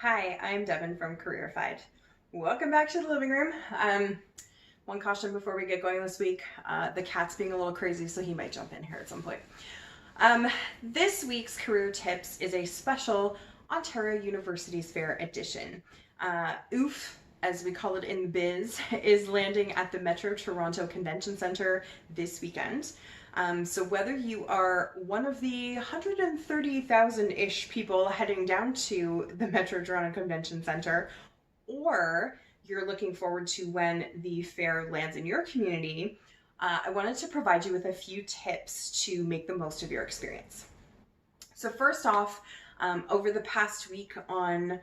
Hi, I'm Devin from Careerified. Welcome back to the living room. One caution before we get going this week, the cat's being a little crazy, so he might jump in here at some point. This week's Career Tips is a special Ontario Universities Fair edition. OOF, as we call it in the biz, is landing at the Metro Toronto Convention Centre this weekend. So whether you are one of the 130,000-ish people heading down to the Metro Toronto Convention Centre, or you're looking forward to when the fair lands in your community, I wanted to provide you with a few tips to make the most of your experience. So first off, over the past week on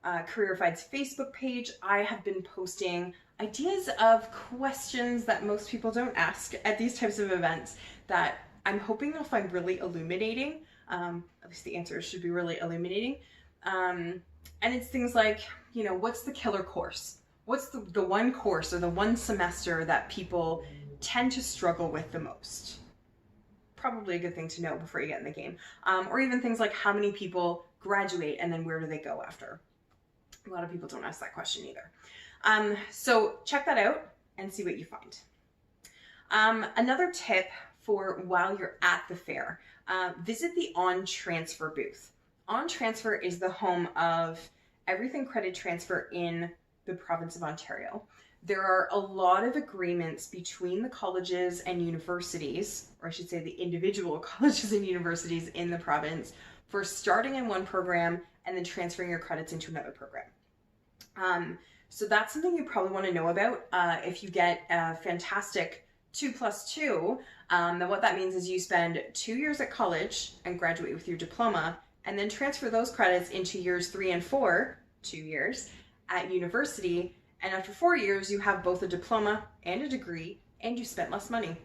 Careerified's Facebook page, I have been posting ideas of questions that most people don't ask at these types of events that I'm hoping they'll find really illuminating. At least the answers should be really illuminating. And it's things like, what's the killer course? What's the one course or the one semester that people tend to struggle with the most? Probably a good thing to know before you get in the game. Or even things like how many people graduate and then where do they go after? A lot of people don't ask that question either. So check that out and see what you find. Another tip for while you're at the fair, visit the On Transfer booth. On Transfer is the home of everything credit transfer in the province of Ontario. There are a lot of agreements between the colleges and universities, or I should say the individual colleges and universities in the province, for starting in one program and then transferring your credits into another program. So that's something you probably want to know about. If you get a fantastic 2+2, then what that means is you spend 2 years at college and graduate with your diploma, and then transfer those credits into years 3 and 4, 2 years, at university. And after 4 years, you have both a diploma and a degree, and you spent less money.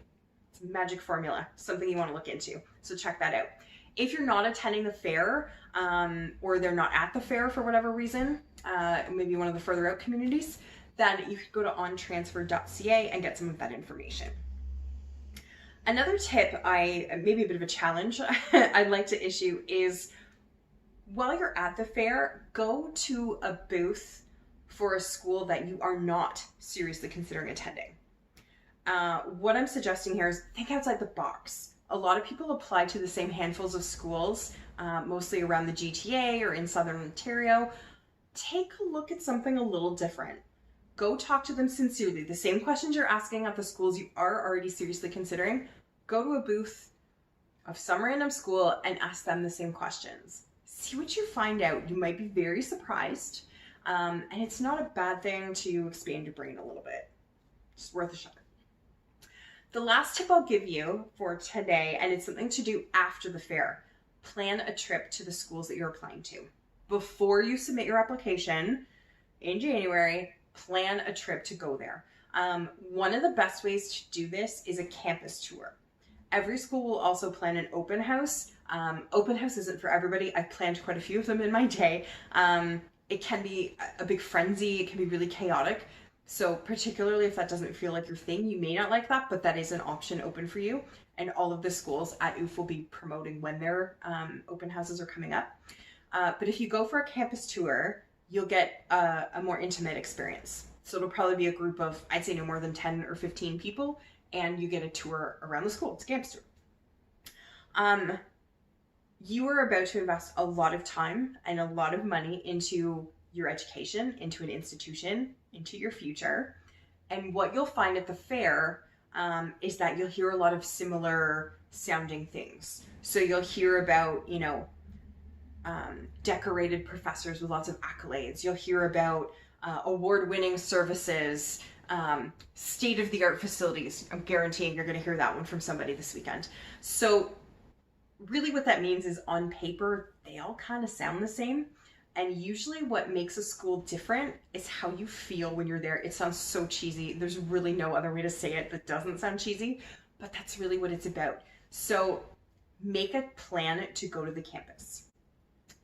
It's a magic formula, something you want to look into. So check that out. If you're not attending the fair, or they're not at the fair for whatever reason, maybe one of the further out communities, then you could go to ontransfer.ca and get some of that information. Another tip, maybe a bit of a challenge I'd like to issue is, while you're at the fair, go to a booth for a school that you are not seriously considering attending. What I'm suggesting here is think outside the box. A lot of people apply to the same handfuls of schools, mostly around the GTA or in Southern Ontario. Take a look at something a little different. Go talk to them sincerely. The same questions you're asking at the schools you are already seriously considering, go to a booth of some random school and ask them the same questions. See what you find out. You might be very surprised. And it's not a bad thing to expand your brain a little bit. It's worth a shot. The last tip I'll give you for today, and it's something to do after the fair, plan a trip to the schools that you're applying to. Before you submit your application in January, plan a trip to go there. One of the best ways to do this is a campus tour. Every school will also plan an open house. Open house isn't for everybody. I've planned quite a few of them in my day. It can be a big frenzy. It can be really chaotic. So particularly if that doesn't feel like your thing, you may not like that, but that is an option open for you. And all of the schools at OOF will be promoting when their open houses are coming up. But if you go for a campus tour, you'll get a more intimate experience. So it'll probably be a group of, I'd say no more than 10 or 15 people, and you get a tour around the school. It's a campus tour. You are about to invest a lot of time and a lot of money into your education, into an institution, into your future. And what you'll find at the fair is that you'll hear a lot of similar sounding things. So you'll hear about, decorated professors with lots of accolades. You'll hear about award-winning services, state-of-the-art facilities. I'm guaranteeing you're going to hear that one from somebody this weekend. So really what that means is on paper, they all kind of sound the same. And usually what makes a school different is how you feel when you're there. It sounds so cheesy. There's really no other way to say it that doesn't sound cheesy, but that's really what it's about. So make a plan to go to the campus.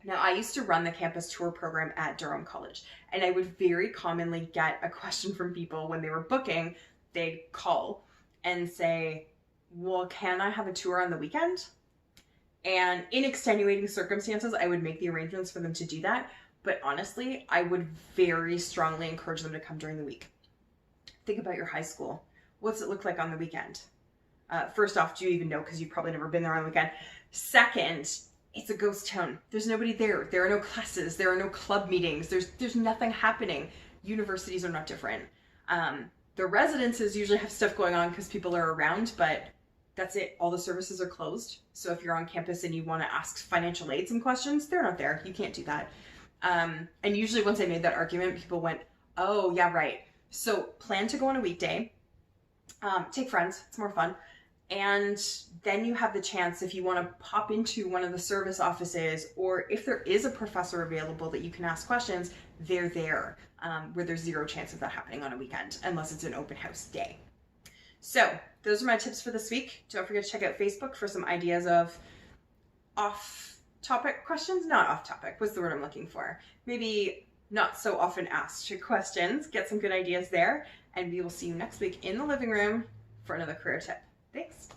Now, I used to run the campus tour program at Durham College, and I would very commonly get a question from people when they were booking. They'd call and say, well, can I have a tour on the weekend? And in extenuating circumstances, I would make the arrangements for them to do that. But honestly, I would very strongly encourage them to come during the week. Think about your high school. What's it look like on the weekend? First off, do you even know? Because you've probably never been there on the weekend. Second, it's a ghost town. There's nobody there. There are no classes. There are no club meetings. There's nothing happening. Universities are not different. The residences usually have stuff going on because people are around, but that's it. All the services are closed. So if you're on campus and you want to ask financial aid some questions, they're not there. You can't do that. And usually once I made that argument, people went, oh, yeah, right. So plan to go on a weekday. Take friends. It's more fun. And then you have the chance, if you want to pop into one of the service offices, or if there is a professor available that you can ask questions, they're there, where there's zero chance of that happening on a weekend, unless it's an open house day. So those are my tips for this week. Don't forget to check out Facebook for some ideas of off-topic questions. Not off-topic, what's the word I'm looking for? Maybe not so often asked questions. Get some good ideas there. And we will see you next week in the living room for another career tip. Thanks.